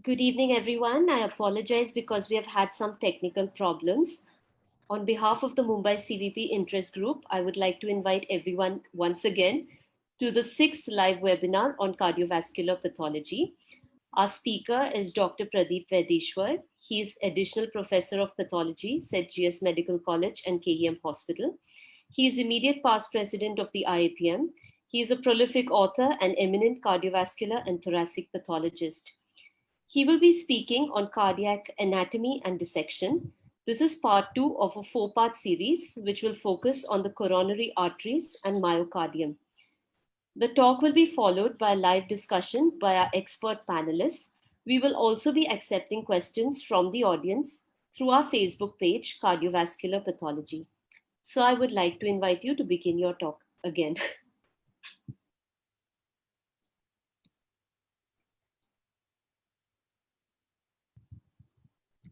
Good evening, everyone. I apologize because we have had some technical problems. On behalf of the Mumbai CVP Interest Group, I would like to invite everyone once again to the sixth live webinar on cardiovascular pathology. Our speaker is Dr. Pradeep Vedishwar. He is additional professor of pathology, St. GS Medical College and KEM Hospital. He is immediate past president of the IAPM. He is a prolific author and eminent cardiovascular and thoracic pathologist. He will be speaking on cardiac anatomy and dissection. This is part two of a four-part series, which will focus on the coronary arteries and myocardium. The talk will be followed by a live discussion by our expert panelists. We will also be accepting questions from the audience through our Facebook page, Cardiovascular Pathology. So I would like to invite you to begin your talk again.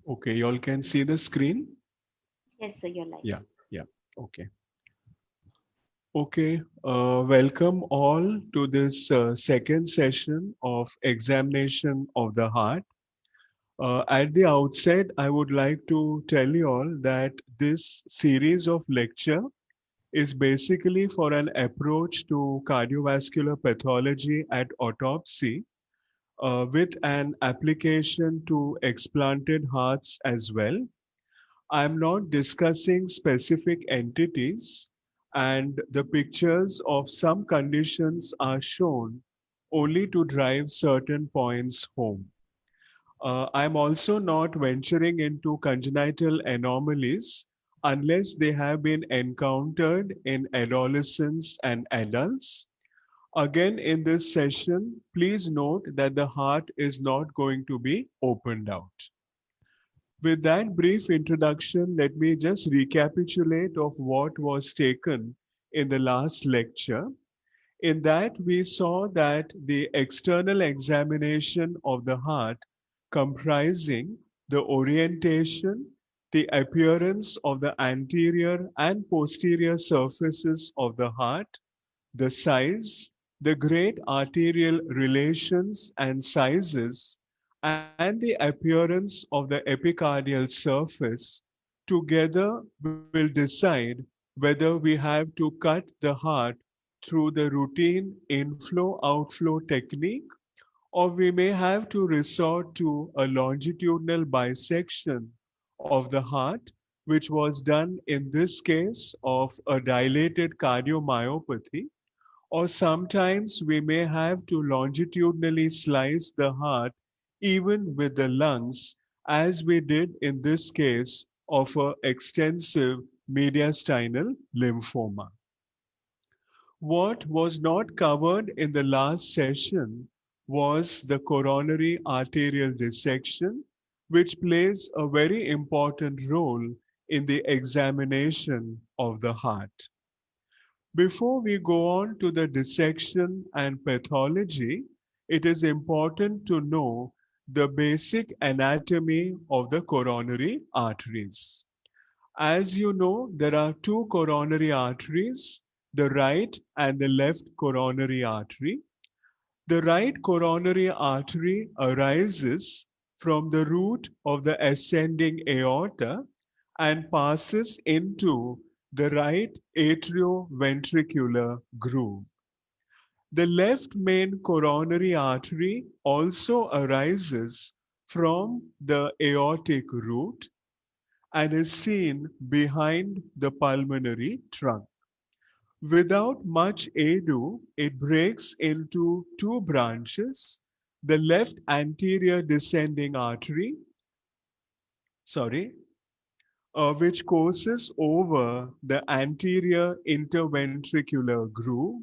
Okay, y'all can see the screen? Yes, sir, you're live. Yeah, okay. Okay, welcome all to this second session of examination of the heart. At the outset, I would like to tell you all that this series of lecture is basically for an approach to cardiovascular pathology at autopsy with an application to explanted hearts as well. I'm not discussing specific entities, and the pictures of some conditions are shown only to drive certain points home. I'm also not venturing into congenital anomalies unless they have been encountered in adolescents and adults. Again, in this session, please note that the heart is not going to be opened out. With that brief introduction, let me just recapitulate of what was taken in the last lecture. In that, we saw that the external examination of the heart comprising the orientation, the appearance of the anterior and posterior surfaces of the heart, the size, the great arterial relations and sizes, and the appearance of the epicardial surface together will decide whether we have to cut the heart through the routine inflow-outflow technique, or we may have to resort to a longitudinal bisection of the heart, which was done in this case of a dilated cardiomyopathy, or sometimes we may have to longitudinally slice the heart even with the lungs, as we did in this case of an extensive mediastinal lymphoma. What was not covered in the last session was the coronary arterial dissection, which plays a very important role in the examination of the heart. Before we go on to the dissection and pathology, it is important to know the basic anatomy of the coronary arteries. As you know, there are two coronary arteries, the right and the left coronary artery. The right coronary artery arises from the root of the ascending aorta and passes into the right atrioventricular groove. The left main coronary artery also arises from the aortic root and is seen behind the pulmonary trunk. Without much ado, it breaks into two branches, the left anterior descending artery, which courses over the anterior interventricular groove,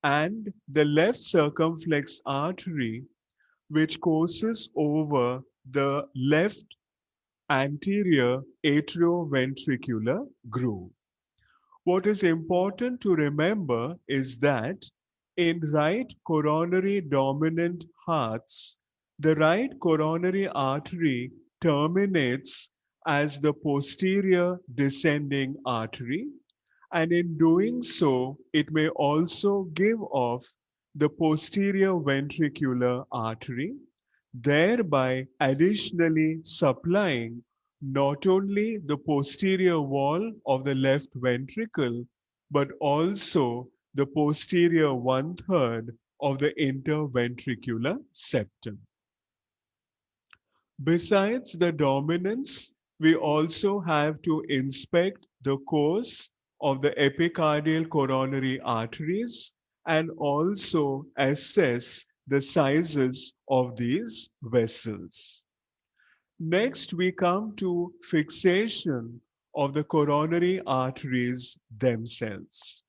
and the left circumflex artery, which courses over the left anterior atrioventricular groove. What is important to remember is that in right coronary dominant hearts, the right coronary artery terminates as the posterior descending artery, and in doing so, it may also give off the posterior ventricular artery, thereby additionally supplying not only the posterior wall of the left ventricle, but also the posterior one-third of the interventricular septum. Besides the dominance, we also have to inspect the course of the epicardial coronary arteries and also assess the sizes of these vessels. Next, we come to fixation of the coronary arteries themselves.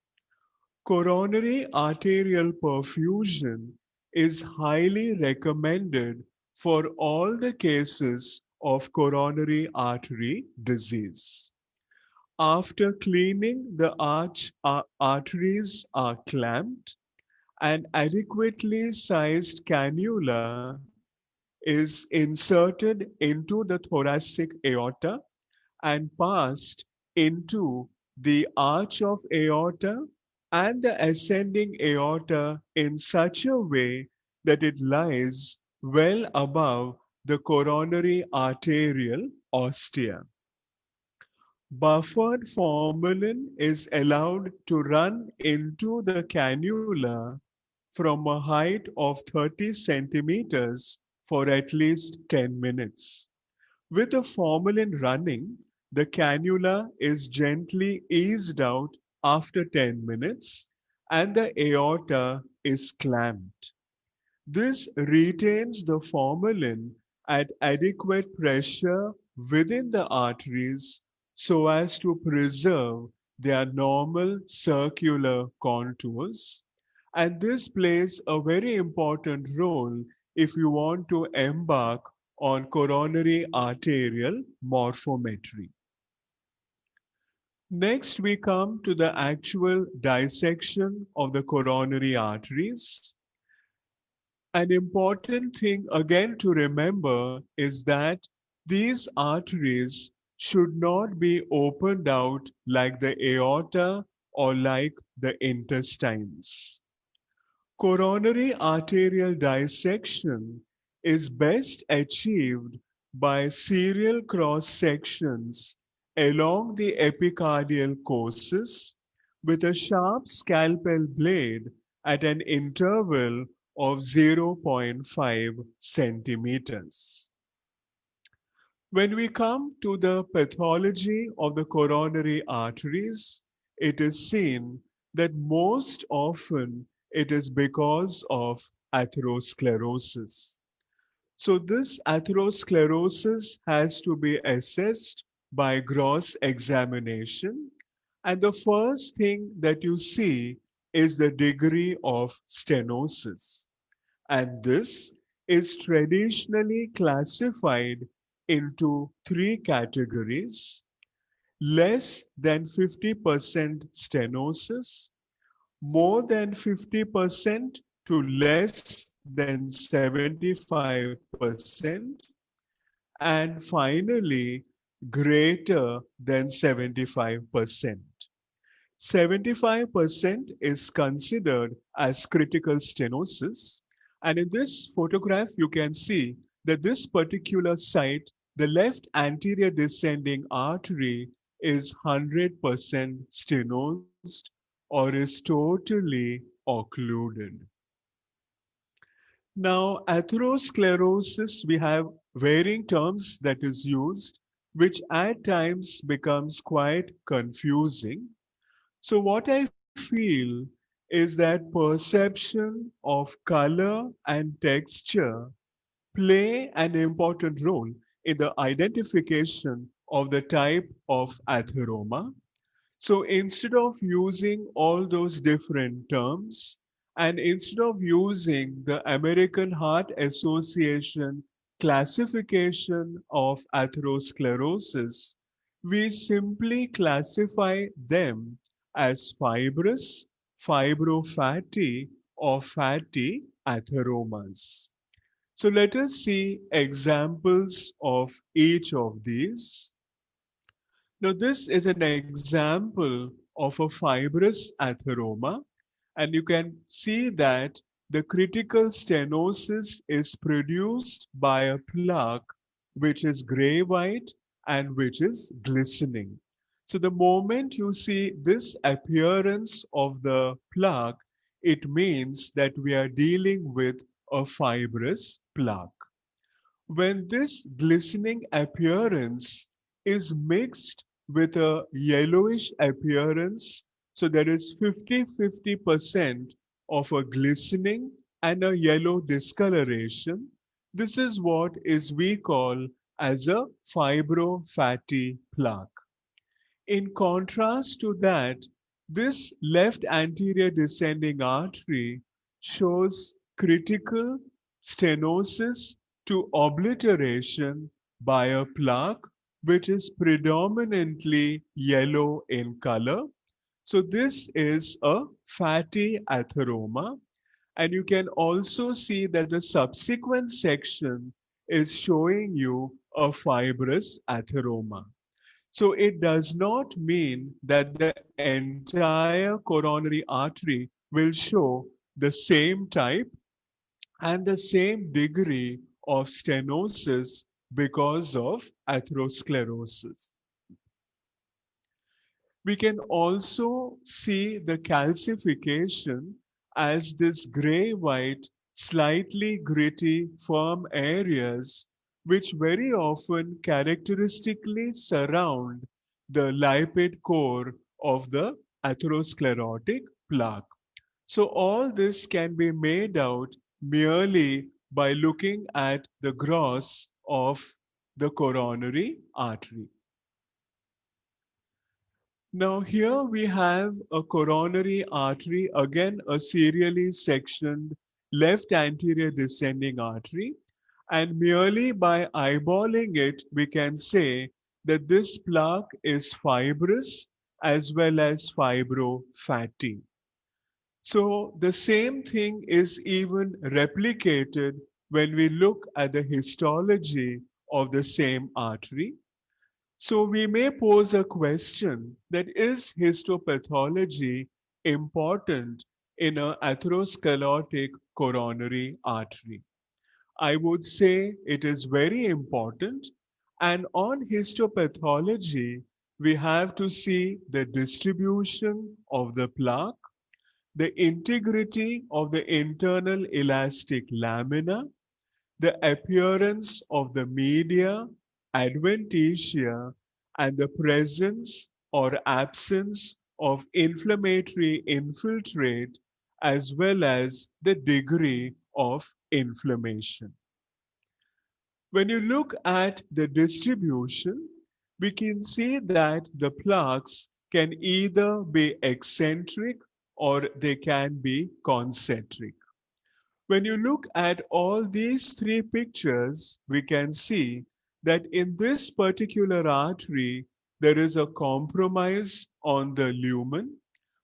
Coronary arterial perfusion is highly recommended for all the cases of coronary artery disease. After cleaning, the arteries are clamped, an adequately sized cannula is inserted into the thoracic aorta and passed into the arch of aorta and the ascending aorta in such a way that it lies well above the coronary arterial ostia. Buffered formalin is allowed to run into the cannula from a height of 30 centimeters for at least 10 minutes. With the formalin running, the cannula is gently eased out after 10 minutes and the aorta is clamped. This retains the formalin at adequate pressure within the arteries so as to preserve their normal circular contours. And this plays a very important role if you want to embark on coronary arterial morphometry. Next, we come to the actual dissection of the coronary arteries. An important thing again to remember is that these arteries should not be opened out like the aorta or like the intestines. Coronary arterial dissection is best achieved by serial cross sections along the epicardial courses with a sharp scalpel blade at an interval of 0.5 centimeters. When we come to the pathology of the coronary arteries, it is seen that most often it is because of atherosclerosis. So this atherosclerosis has to be assessed by gross examination. And the first thing that you see is the degree of stenosis. And this is traditionally classified into three categories: less than 50% stenosis, more than 50% to less than 75%, and finally greater than 75%. 75% is considered as critical stenosis. And in this photograph, you can see that this particular site, the left anterior descending artery, is 100% stenosed or is totally occluded. Now, atherosclerosis, we have varying terms that is used, which at times becomes quite confusing. So what I feel is that perception of color and texture play an important role in the identification of the type of atheroma. So instead of using all those different terms, and instead of using the American Heart Association classification of atherosclerosis, we simply classify them as fibrous, fibrofatty, or fatty atheromas. So let us see examples of each of these. Now, this is an example of a fibrous atheroma, and you can see that the critical stenosis is produced by a plaque which is gray white and which is glistening. So the moment you see this appearance of the plaque, it means that we are dealing with a fibrous plaque. When this glistening appearance is mixed with a yellowish appearance, so there is 50-50% of a glistening and a yellow discoloration, this is what is we call as a fibrofatty plaque. In contrast to that, this left anterior descending artery shows critical stenosis to obliteration by a plaque which is predominantly yellow in color. So this is a fatty atheroma. And you can also see that the subsequent section is showing you a fibrous atheroma. So it does not mean that the entire coronary artery will show the same type and the same degree of stenosis because of atherosclerosis. We can also see the calcification as this gray-white, slightly gritty, firm areas which very often characteristically surround the lipid core of the atherosclerotic plaque. So all this can be made out merely by looking at the gross of the coronary artery. Now here we have a coronary artery, again a serially sectioned left anterior descending artery, and merely by eyeballing it we can say that this plaque is fibrous as well as fibrofatty. So the same thing is even replicated when we look at the histology of the same artery. So we may pose a question that is histopathology important in an atherosclerotic coronary artery? I would say it is very important, and on histopathology we have to see the distribution of the plaque, the integrity of the internal elastic lamina, the appearance of the media, adventitia, and the presence or absence of inflammatory infiltrate, as well as the degree of inflammation. When you look at the distribution, we can see that the plaques can either be eccentric or they can be concentric. When you look at all these three pictures, we can see that in this particular artery, there is a compromise on the lumen,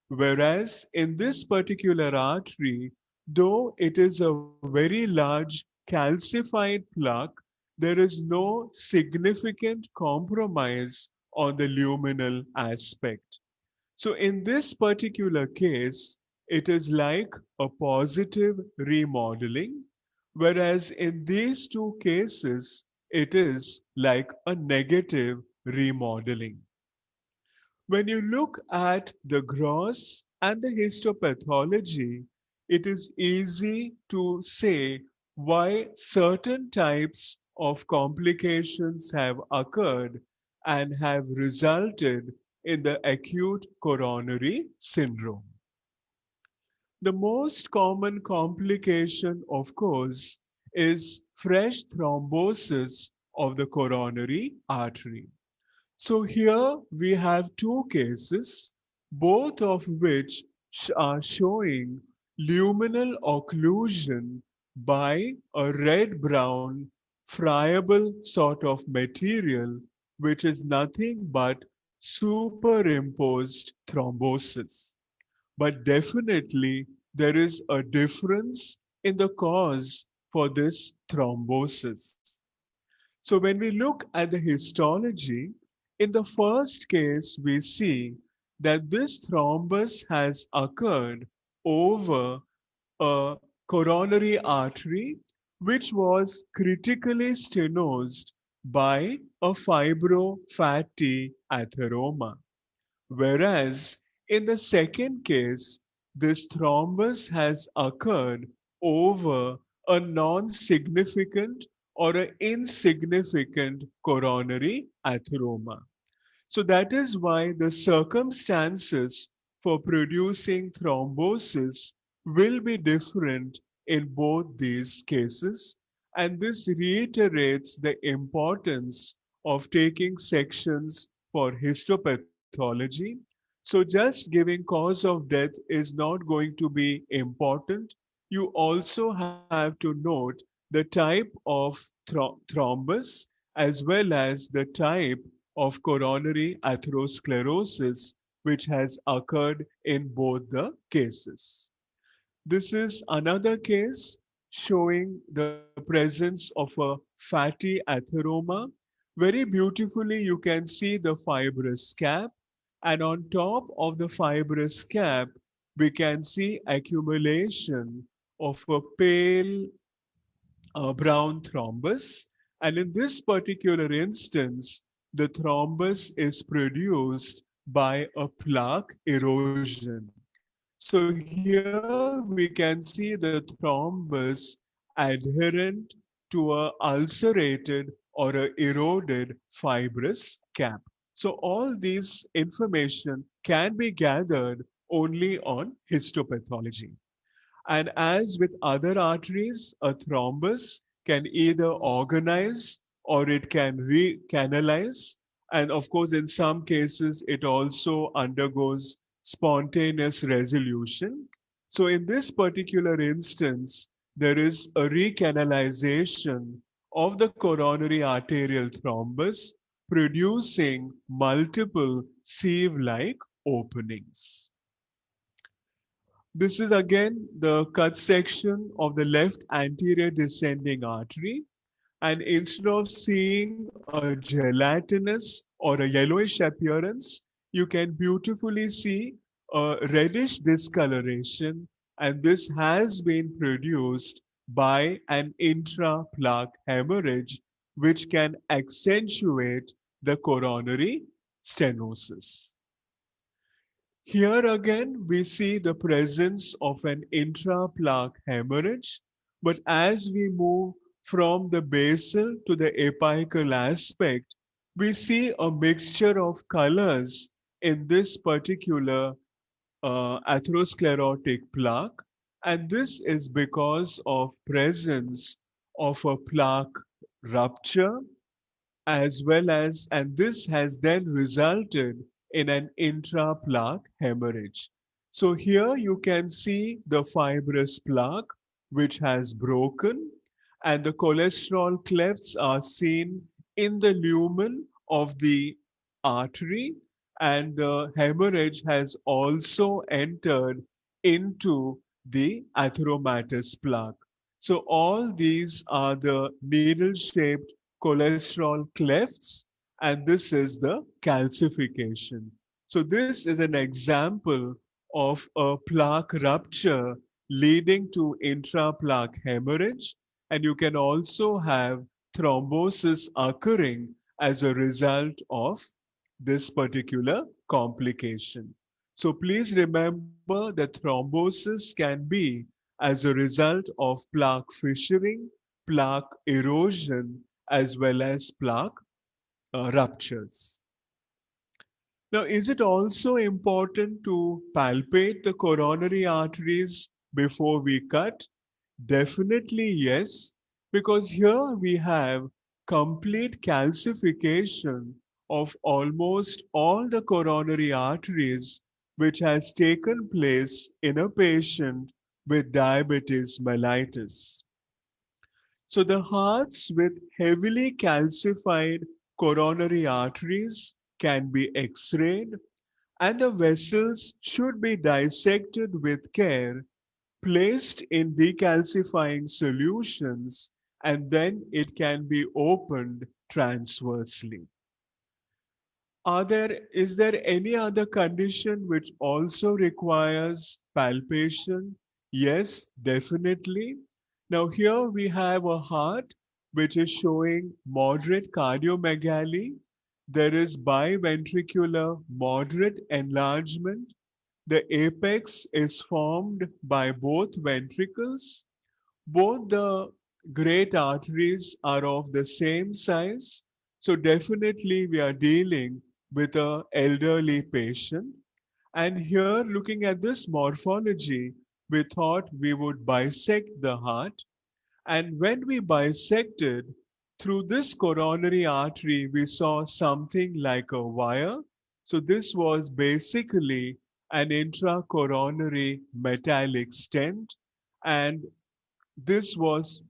whereas in this particular artery, though it is a very large calcified plaque, there is no significant compromise on the luminal aspect. So in this particular case, it is like a positive remodeling, whereas in these two cases, it is like a negative remodeling. When you look at the gross and the histopathology, it is easy to say why certain types of complications have occurred and have resulted in the acute coronary syndrome. The most common complication, of course, is fresh thrombosis of the coronary artery. So here we have two cases, both of which are showing luminal occlusion by a red-brown friable sort of material, which is nothing but superimposed thrombosis. But definitely there is a difference in the cause for this thrombosis. So when we look at the histology, in the first case, we see that this thrombus has occurred over a coronary artery, which was critically stenosed by a fibrofatty atheroma. Whereas in the second case, this thrombus has occurred over a non-significant or an insignificant coronary atheroma. So that is why the circumstances for producing thrombosis will be different in both these cases. And this reiterates the importance of taking sections for histopathology. So just giving cause of death is not going to be important. You also have to note the type of thrombus as well as the type of coronary atherosclerosis, which has occurred in both the cases. This is another case showing the presence of a fatty atheroma. Very beautifully, you can see the fibrous cap, and on top of the fibrous cap, we can see accumulation of a pale brown thrombus. And in this particular instance, the thrombus is produced by a plaque erosion. So here we can see the thrombus adherent to a ulcerated or a eroded fibrous cap. So all these information can be gathered only on histopathology. And as with other arteries, a thrombus can either organize or it can recanalize. And of course, in some cases, it also undergoes spontaneous resolution. So in this particular instance, there is a recanalization of the coronary arterial thrombus, producing multiple sieve-like openings. This is again the cut section of the left anterior descending artery. And instead of seeing a gelatinous or a yellowish appearance, you can beautifully see a reddish discoloration. And this has been produced by an intraplaque hemorrhage, which can accentuate the coronary stenosis. Here again, we see the presence of an intraplaque hemorrhage, but as we move from the basal to the apical aspect, we see a mixture of colors in this particular atherosclerotic plaque, and this is because of presence of a plaque rupture as well as, and this has then resulted in an intraplaque hemorrhage. So here you can see the fibrous plaque which has broken, and the cholesterol clefts are seen in the lumen of the artery, and the hemorrhage has also entered into the atheromatous plaque. So all these are the needle-shaped cholesterol clefts, and this is the calcification. So this is an example of a plaque rupture leading to intraplaque hemorrhage, and you can also have thrombosis occurring as a result of this particular complication. So please remember that thrombosis can be as a result of plaque fissuring, plaque erosion, as well as plaque ruptures. Now, is it also important to palpate the coronary arteries before we cut? Definitely yes, because here we have complete calcification of almost all the coronary arteries, which has taken place in a patient with diabetes mellitus. So the hearts with heavily calcified coronary arteries can be x-rayed, and the vessels should be dissected with care, placed in decalcifying solutions, and then it can be opened transversely. Is there any other condition which also requires palpation? Yes, definitely. Now, here we have a heart which is showing moderate cardiomegaly. There is biventricular moderate enlargement. The apex is formed by both ventricles. Both the great arteries are of the same size. So, definitely, we are dealing with an elderly patient. And here, looking at this morphology, we thought we would bisect the heart. And when we bisected through this coronary artery, we saw something like a wire. So this was basically an intracoronary metallic stent. And this was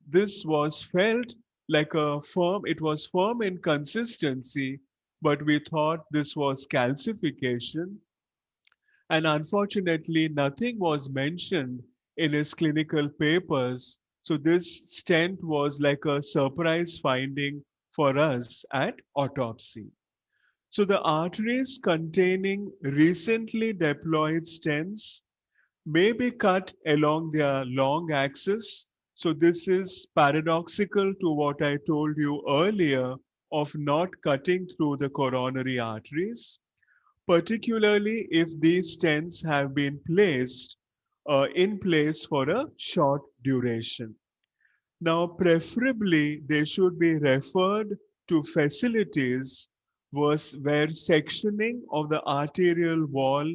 felt like a firm, it was firm in consistency, but we thought this was calcification, and unfortunately, nothing was mentioned in his clinical papers. So, this stent was like a surprise finding for us at autopsy. So, the arteries containing recently deployed stents may be cut along their long axis. So, this is paradoxical to what I told you earlier of not cutting through the coronary arteries, particularly if these stents have been placed in place for a short duration. Now, preferably, they should be referred to facilities where sectioning of the arterial wall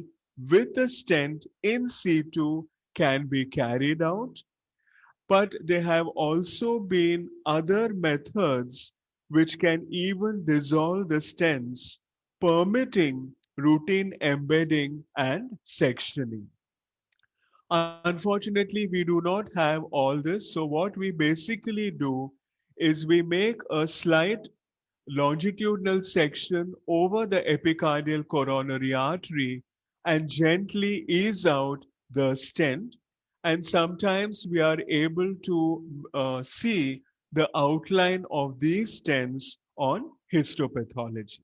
with the stent in situ can be carried out, but there have also been other methods which can even dissolve the stents, permitting routine embedding and sectioning. Unfortunately, we do not have all this. So, what we basically do is we make a slight longitudinal section over the epicardial coronary artery and gently ease out the stent. And sometimes we are able to see the outline of these stents on histopathology.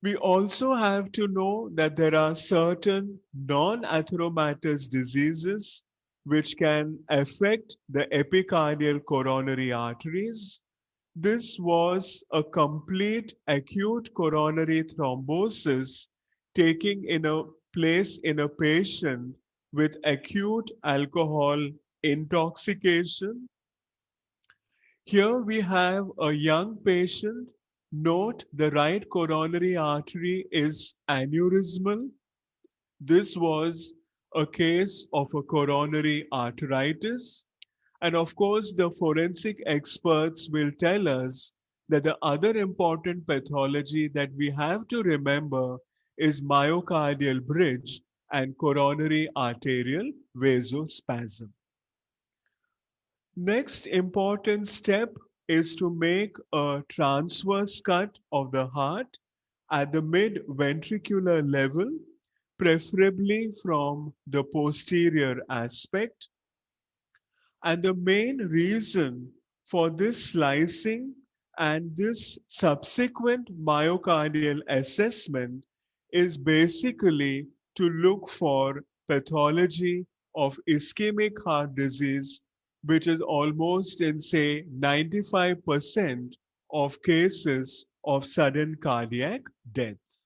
We also have to know that there are certain non-atheromatous diseases which can affect the epicardial coronary arteries. This was a complete acute coronary thrombosis taking in a place in a patient with acute alcohol intoxication. Here we have a young patient. Note the right coronary artery is aneurysmal. This was a case of a coronary arteritis. And of course, the forensic experts will tell us that the other important pathology that we have to remember is myocardial bridge and coronary arterial vasospasm. Next important step is to make a transverse cut of the heart at the mid-ventricular level, preferably from the posterior aspect. And the main reason for this slicing and this subsequent myocardial assessment is basically to look for pathology of ischemic heart disease, which is almost in, say, 95% of cases of sudden cardiac death.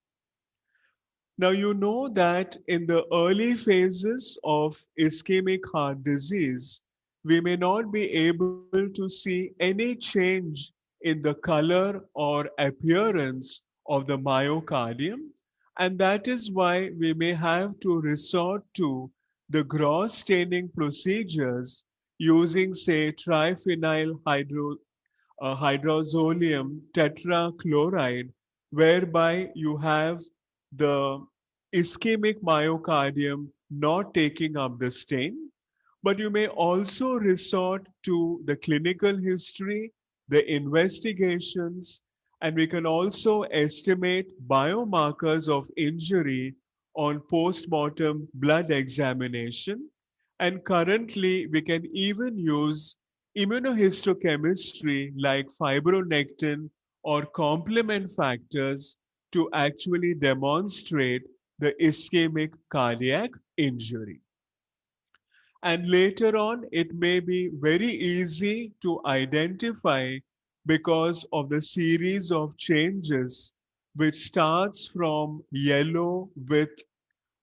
Now, you know that in the early phases of ischemic heart disease, we may not be able to see any change in the color or appearance of the myocardium. And that is why we may have to resort to the gross staining procedures using, say, triphenyl hydrazolium tetrachloride, whereby you have the ischemic myocardium not taking up the stain. But you may also resort to the clinical history, the investigations, and we can also estimate biomarkers of injury on post-mortem blood examination. And currently, we can even use immunohistochemistry like fibronectin or complement factors to actually demonstrate the ischemic cardiac injury. And later on, it may be very easy to identify because of the series of changes which starts from yellow with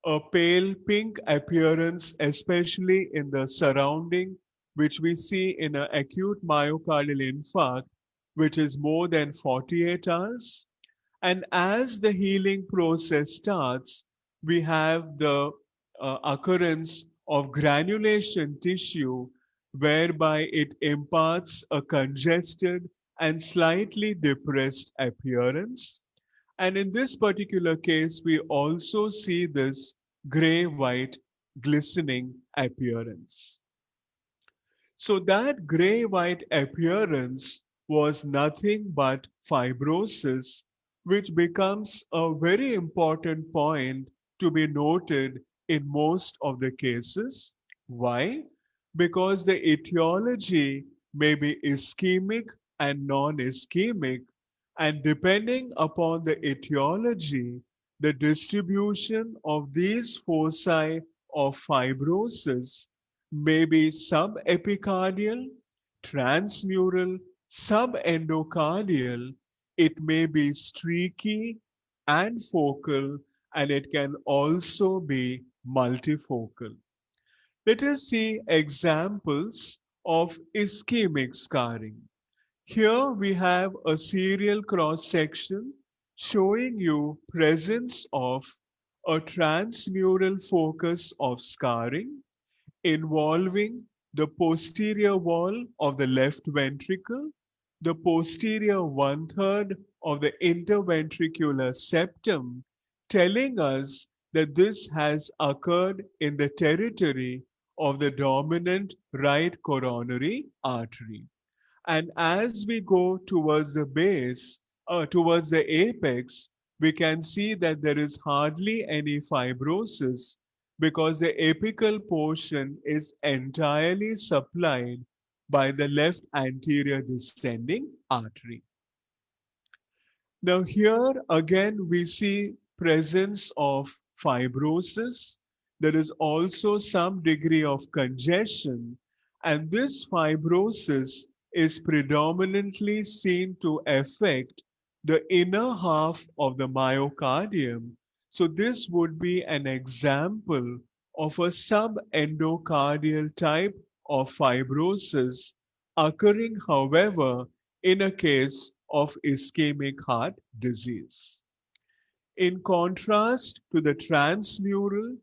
a pale pink appearance, especially in the surrounding, which we see in an acute myocardial infarct, which is more than 48 hours. And as the healing process starts, we have the occurrence of granulation tissue, whereby it imparts a congested and slightly depressed appearance. And in this particular case, we also see this gray-white glistening appearance. So that gray-white appearance was nothing but fibrosis, which becomes a very important point to be noted in most of the cases. Why? Because the etiology may be ischemic and non-ischemic, and depending upon the etiology, the distribution of these foci of fibrosis may be subepicardial, transmural, subendocardial. It may be streaky and focal, and it can also be multifocal. Let us see examples of ischemic scarring. Here we have a serial cross section showing you presence of a transmural focus of scarring involving the posterior wall of the left ventricle, the posterior one-third of the interventricular septum, telling us that this has occurred in the territory of the dominant right coronary artery. And as we go towards the base, towards the apex, we can see that there is hardly any fibrosis because the apical portion is entirely supplied by the left anterior descending artery. Now here again we see presence of fibrosis. There is also some degree of congestion, and this fibrosis is predominantly seen to affect the inner half of the myocardium. So this would be an example of a subendocardial type of fibrosis occurring, however, in a case of ischemic heart disease. In contrast to the transmural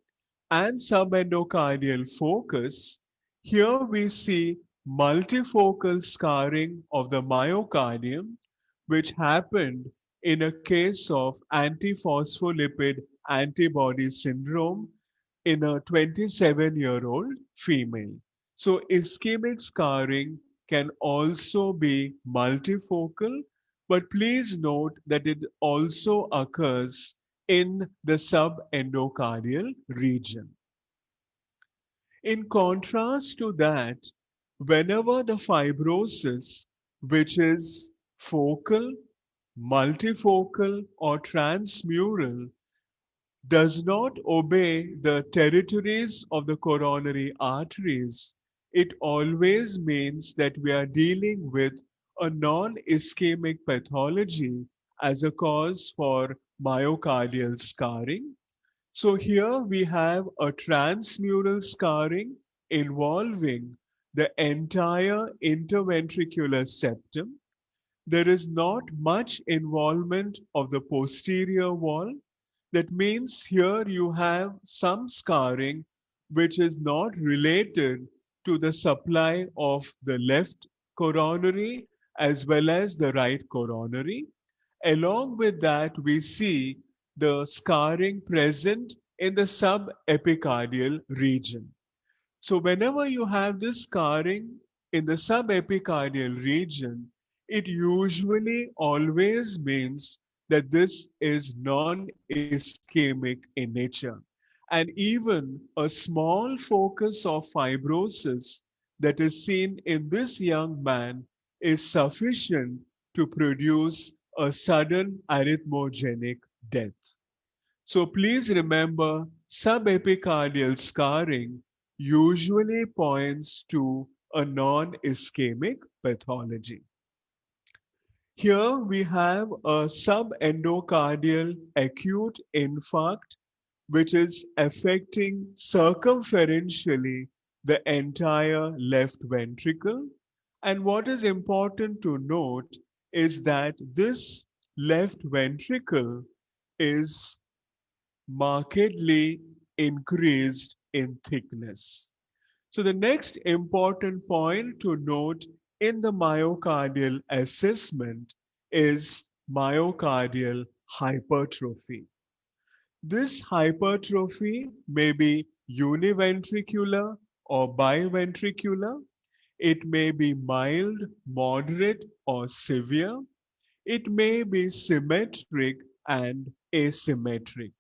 and subendocardial focus, here we see multifocal scarring of the myocardium, which happened in a case of antiphospholipid antibody syndrome in a 27-year-old female. So ischemic scarring can also be multifocal, but please note that it also occurs in the subendocardial region. In contrast to that, whenever the fibrosis, which is focal, multifocal, or transmural, does not obey the territories of the coronary arteries, it always means that we are dealing with a non-ischemic pathology as a cause for myocardial scarring. So here we have a transmural scarring involving the entire interventricular septum. There is not much involvement of the posterior wall. That means here you have some scarring which is not related to the supply of the left coronary as well as the right coronary. Along with that, we see the scarring present in the subepicardial region. So whenever you have this scarring in the subepicardial region, it usually always means that this is non-ischemic in nature. And even a small focus of fibrosis that is seen in this young man is sufficient to produce a sudden arrhythmogenic death. So please remember, subepicardial scarring usually points to a non-ischemic pathology. Here we have a subendocardial acute infarct which is affecting circumferentially the entire left ventricle. And what is important to note is that this left ventricle is markedly increased in thickness. So the next important point to note in the myocardial assessment is myocardial hypertrophy. This hypertrophy may be univentricular or biventricular. It may be mild, moderate, or severe. It may be symmetric and asymmetric.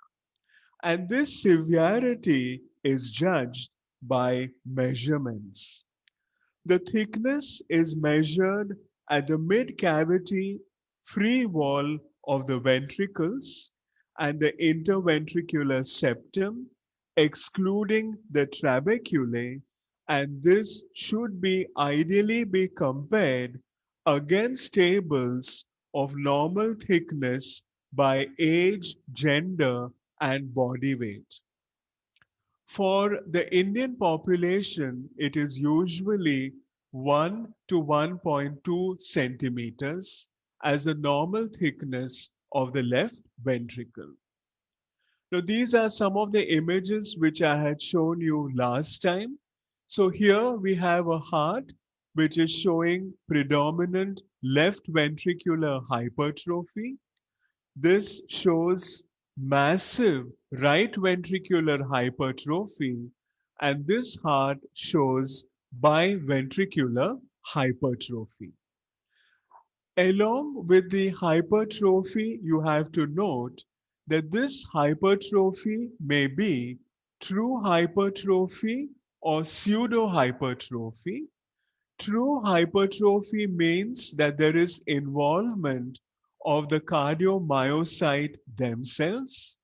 And this severity is judged by measurements. The thickness is measured at the mid-cavity free wall of the ventricles and the interventricular septum, excluding the trabeculae, and this should be ideally be compared against tables of normal thickness by age, gender, and body weight. For the Indian population, it is usually 1 to 1.2 centimeters as the normal thickness of the left ventricle. Now, these are some of the images which I had shown you last time. So here we have a heart which is showing predominant left ventricular hypertrophy. This shows massive right ventricular hypertrophy, and this heart shows biventricular hypertrophy. Along with the hypertrophy, you have to note that this hypertrophy may be true hypertrophy or pseudo hypertrophy. True hypertrophy means that there is involvement of the cardiomyocyte themselves,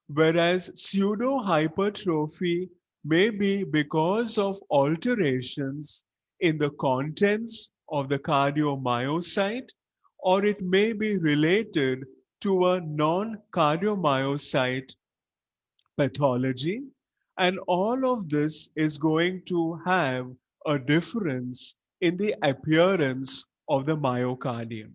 whereas pseudo hypertrophy may be because of alterations in the contents of the cardiomyocyte, or it may be related to a non-cardiomyocyte pathology. And all of this is going to have a difference in the appearance of the myocardium.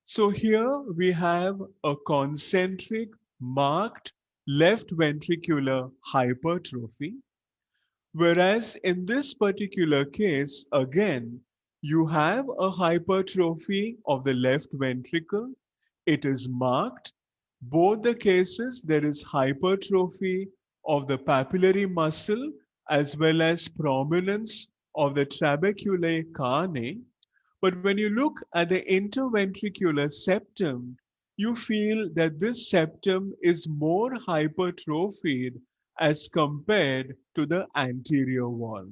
So here we have a concentric marked left ventricular hypertrophy, whereas in this particular case, again, you have a hypertrophy of the left ventricle. It is marked. Both the cases, there is hypertrophy of the papillary muscle as well as prominence of the trabeculae carnae. But when you look at the interventricular septum, you feel that this septum is more hypertrophied as compared to the anterior wall.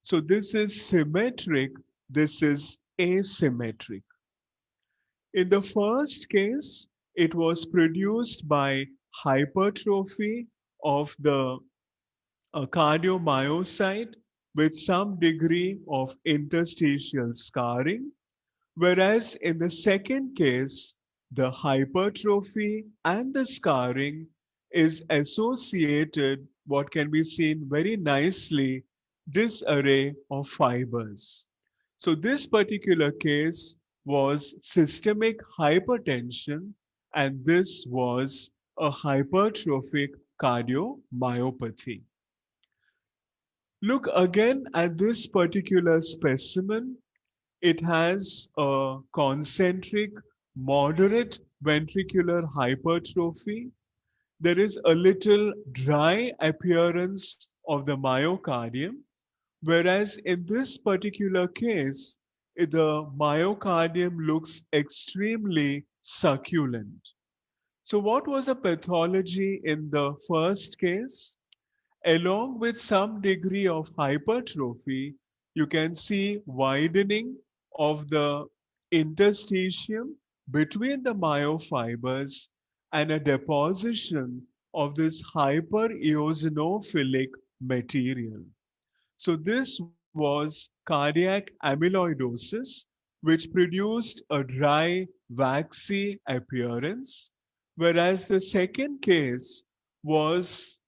So this is symmetric, this is asymmetric. In the first case, it was produced by hypertrophy of the cardiomyocyte with some degree of interstitial scarring, whereas in the second case, the hypertrophy and the scarring is associated, what can be seen very nicely, this array of fibers. So this particular case was systemic hypertension, and this was a hypertrophic cardiomyopathy. Look again at this particular specimen. It has a concentric moderate ventricular hypertrophy. There is a little dry appearance of the myocardium, whereas in this particular case, the myocardium looks extremely succulent. So what was a pathology in the first case? Along with some degree of hypertrophy, you can see widening of the interstitium between the myofibers and a deposition of this hypereosinophilic material. So this was cardiac amyloidosis, which produced a dry, waxy appearance, whereas the second case was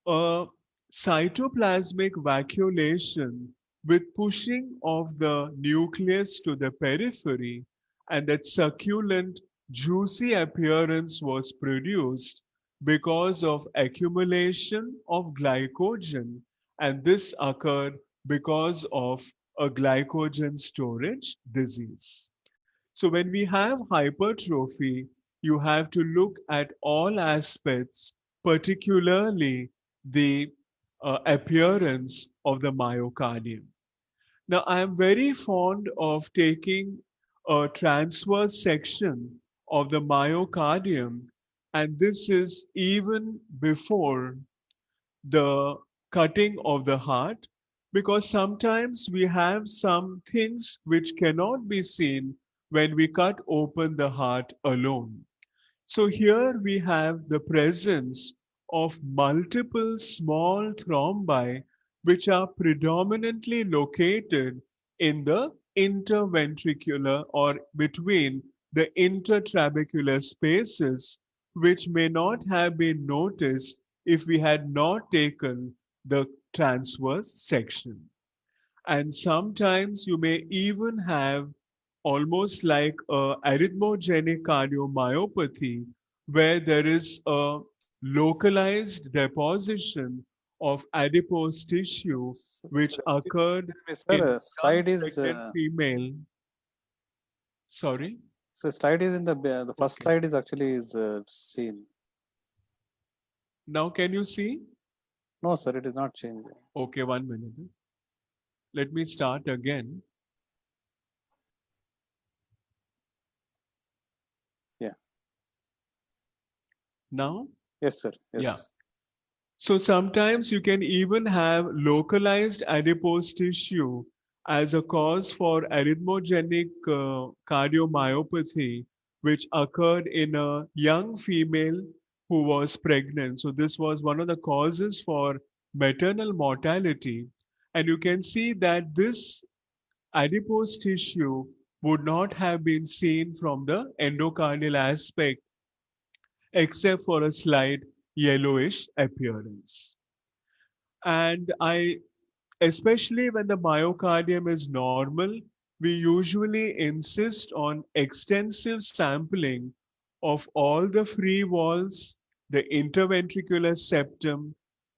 a cytoplasmic vacuolation with pushing of the nucleus to the periphery, and that succulent, juicy appearance was produced because of accumulation of glycogen, and this occurred because of a glycogen storage disease. So when we have hypertrophy, you have to look at all aspects, particularly the appearance of the myocardium. Now, I am very fond of taking a transverse section of the myocardium, and this is even before the cutting of the heart, because sometimes we have some things which cannot be seen when we cut open the heart alone. So here we have the presence of multiple small thrombi which are predominantly located in the interventricular or between the intertrabecular spaces, which may not have been noticed if we had not taken the transverse section. And sometimes you may even have almost like a arrhythmogenic cardiomyopathy, where there is a localized deposition of adipose tissue which occurred Sir, in a young slide is pregnant female. Sorry? so slide is in the first Okay. slide is actually is seen. Now can you see? No, sir, it is not changing. Okay, 1 minute. Let me start again. Yeah. Now? Yes, sir. Yes. Yeah. So sometimes you can even have localized adipose tissue as a cause for arrhythmogenic cardiomyopathy, which occurred in a young female who was pregnant. So this was one of the causes for maternal mortality. And you can see that this adipose tissue would not have been seen from the endocardial aspect except for a slight yellowish appearance. And especially when the myocardium is normal, we usually insist on extensive sampling of all the free walls, the interventricular septum,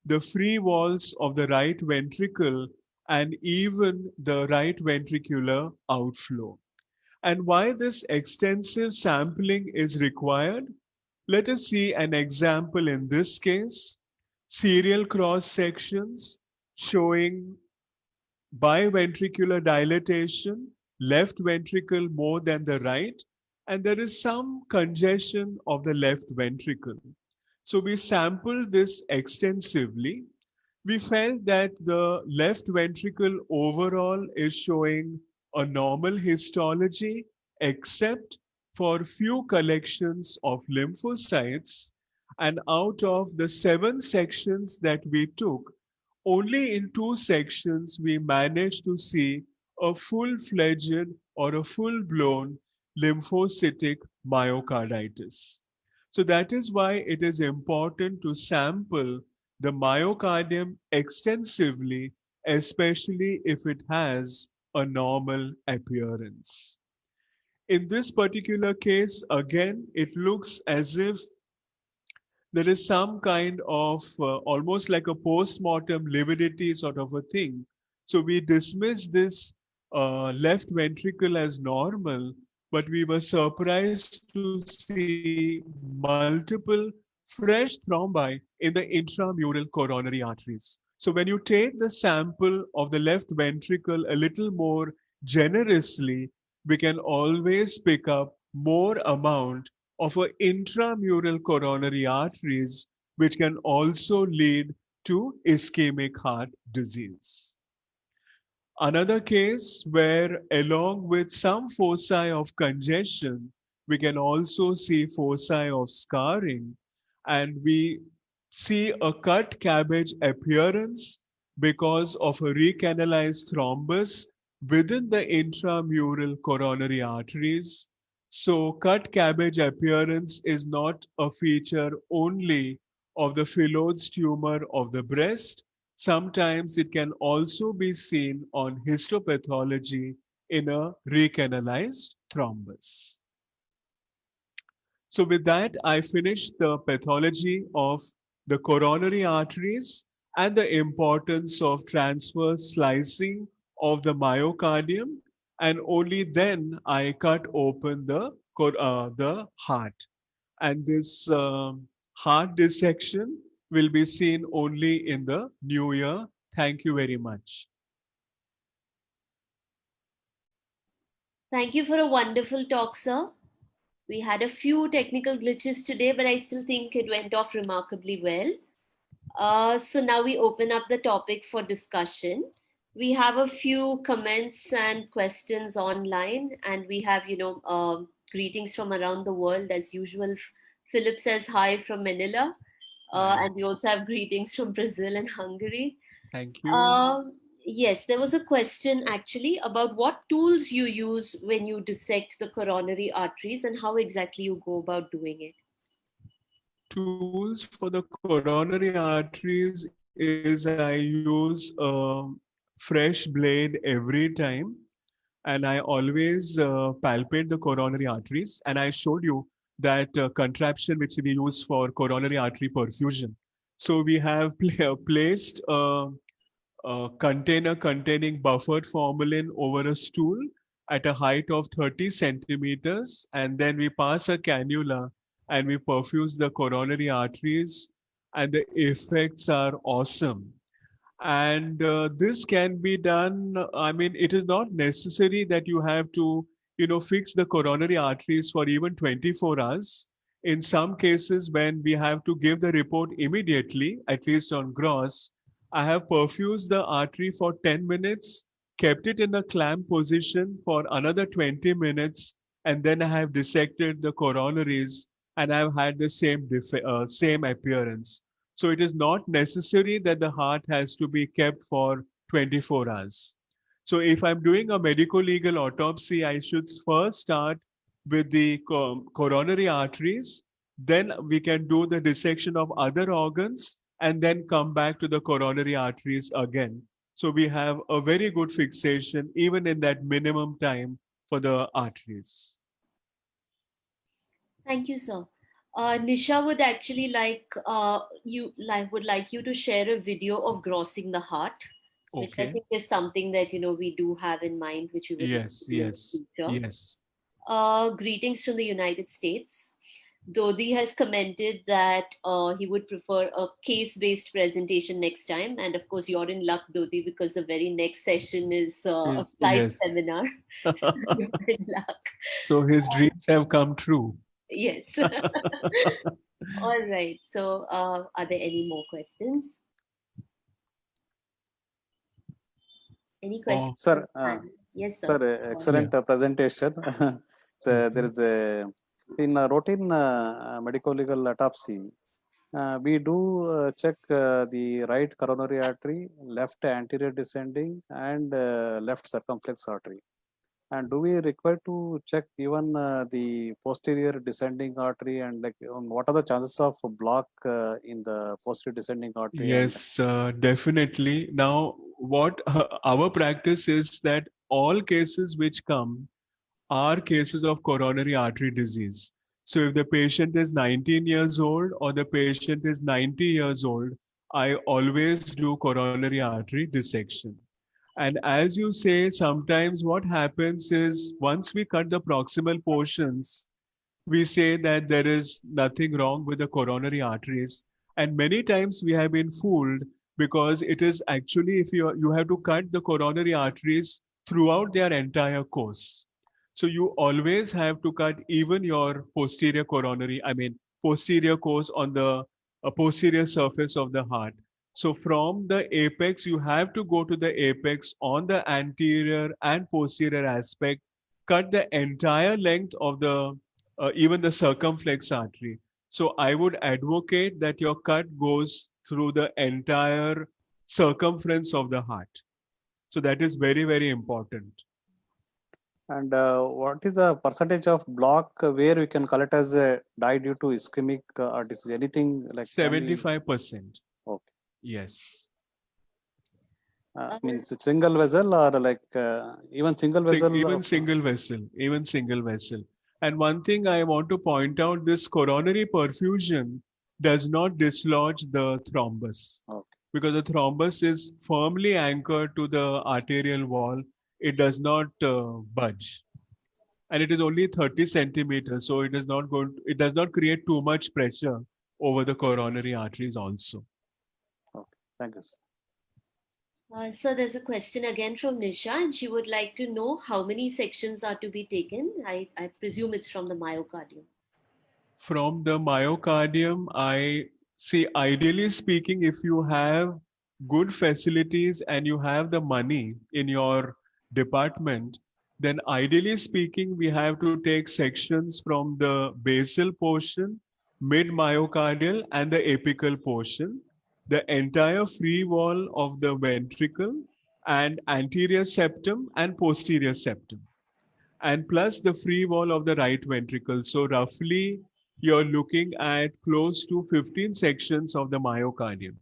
the free walls of the right ventricle, and even the right ventricular outflow. And why this extensive sampling is required? Let us see an example in this case. Serial cross sections showing biventricular dilatation, left ventricle more than the right, and there is some congestion of the left ventricle. So we sampled this extensively. We felt that the left ventricle overall is showing a normal histology, except for few collections of lymphocytes. And out of the 7 sections that we took, only in 2 sections we managed to see a full-fledged or a full-blown lymphocytic myocarditis. So that is why it is important to sample the myocardium extensively, especially if it has a normal appearance. In this particular case, again, it looks as if there is some kind of almost like a post-mortem lividity sort of a thing. So we dismiss this left ventricle as normal, but we were surprised to see multiple fresh thrombi in the intramural coronary arteries. So when you take the sample of the left ventricle a little more generously, we can always pick up more amount of an intramural coronary arteries, which can also lead to ischemic heart disease. Another case where along with some foci of congestion, we can also see foci of scarring, and we see a cut cabbage appearance because of a recanalized thrombus within the intramural coronary arteries. So cut cabbage appearance is not a feature only of the Phyllodes tumor of the breast. Sometimes it can also be seen on histopathology in a recanalized thrombus. So with that, I finished the pathology of the coronary arteries and the importance of transverse slicing of the myocardium. And only then I cut open the heart. And this heart dissection will be seen only in the new year. Thank you very much. Thank you for a wonderful talk, sir. We had a few technical glitches today, but I still think it went off remarkably well. So now we open up the topic for discussion. We have a few comments and questions online, and we have, greetings from around the world as usual. Philip says hi from Manila, Hi. and we also have greetings from Brazil and Hungary. Thank you. Yes, there was a question actually about what tools you use when you dissect the coronary arteries and how exactly you go about doing it. Tools for the coronary arteries is I use a fresh blade every time, and I always palpate the coronary arteries. And I showed you that contraption which we use for coronary artery perfusion. So we have placed a container containing buffered formalin over a stool at a height of 30 centimeters, and then we pass a cannula and we perfuse the coronary arteries, and the effects are awesome. And this can be done. I mean, it is not necessary that you have to, fix the coronary arteries for even 24 hours. In some cases, when we have to give the report immediately, at least on gross, I have perfused the artery for 10 minutes, kept it in a clamp position for another 20 minutes, and then I have dissected the coronaries, and I've had the same appearance. So it is not necessary that the heart has to be kept for 24 hours. So if I'm doing a medico-legal autopsy, I should first start with the coronary arteries. Then we can do the dissection of other organs and then come back to the coronary arteries again. So we have a very good fixation even in that minimum time for the arteries. Thank you, sir. Nisha would actually would like you to share a video of grossing the heart, which I Okay. think is something that we do have in mind, which we would like Yes, to do in yes, the future. yes. Greetings from the United States. Dodi has commented that he would prefer a case-based presentation next time, and of course, you're in luck, Dodi, because the very next session is a slide Yes. seminar. So you're in luck. So his dreams have come true. Yes. All right. So, are there any more questions? Any questions? Sir, Yes, sir. sir, excellent presentation. So there is in routine medical legal autopsy, we do check the right coronary artery, left anterior descending, and left circumflex artery. And do we require to check even the posterior descending artery, and like what are the chances of block in the posterior descending artery? Yes, definitely. Now, what our practice is that all cases which come are cases of coronary artery disease. So if the patient is 19 years old or the patient is 90 years old, I always do coronary artery dissection. And as you say, sometimes what happens is once we cut the proximal portions, we say that there is nothing wrong with the coronary arteries. And many times we have been fooled because it is actually if you have to cut the coronary arteries throughout their entire course. So you always have to cut even your posterior coronary, I mean posterior course on the posterior surface of the heart. So from the apex, you have to go to the apex on the anterior and posterior aspect, cut the entire length of the even the circumflex artery. So I would advocate that your cut goes through the entire circumference of the heart. So that is very, very important. And what is the percentage of block where we can call it as a die due to ischemic or disease? Anything like can we- 75%. Okay. Yes. Means single vessel or like even single vessel? Even single vessel. And one thing I want to point out, this coronary perfusion does not dislodge the thrombus. Okay. Because the thrombus is firmly anchored to the arterial wall. It does not budge. And it is only 30 centimeters. So it does not create too much pressure over the coronary arteries also. Okay. Thank you. So there's a question again from Nisha, and she would like to know how many sections are to be taken. I presume it's from the myocardium. From the myocardium, I see, ideally speaking, if you have good facilities and you have the money in your department, then ideally speaking, we have to take sections from the basal portion, mid myocardial, and the apical portion, the entire free wall of the ventricle, and anterior septum and posterior septum, and plus the free wall of the right ventricle. So roughly, you're looking at close to 15 sections of the myocardium.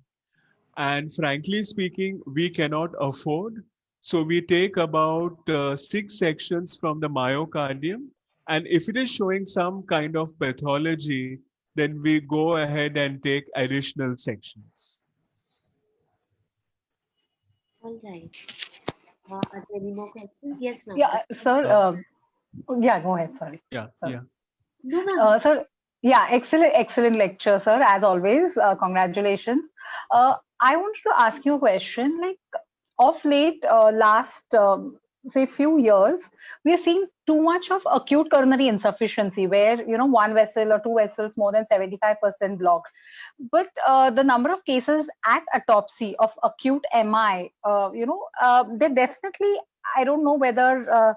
And frankly speaking, we cannot afford. So we take about 6 sections from the myocardium. And if it is showing some kind of pathology, then we go ahead and take additional sections. All right. Are there any more questions? Yes, ma'am. Yeah, sir. Yeah, go ahead. Sorry. Yeah, Sorry. yeah. No, ma'am. Sir, yeah, excellent lecture, sir. As always, congratulations. I wanted to ask you a question. Like, of late, last say few years, we are seeing too much of acute coronary insufficiency, where one vessel or two vessels more than 75% blocked. But the number of cases at autopsy of acute MI, they're definitely. I don't know whether.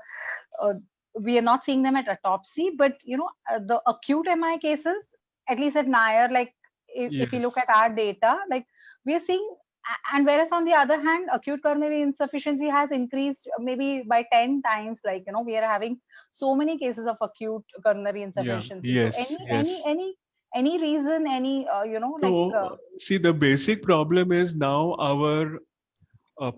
We are not seeing them at autopsy, but the acute MI cases, at least at Nair, like if you look Yes. at our data, like we are seeing, and whereas on the other hand, acute coronary insufficiency has increased maybe by 10 times. Like we are having so many cases of acute coronary insufficiency. Yes, So yes. any reason, any So, see, the basic problem is now our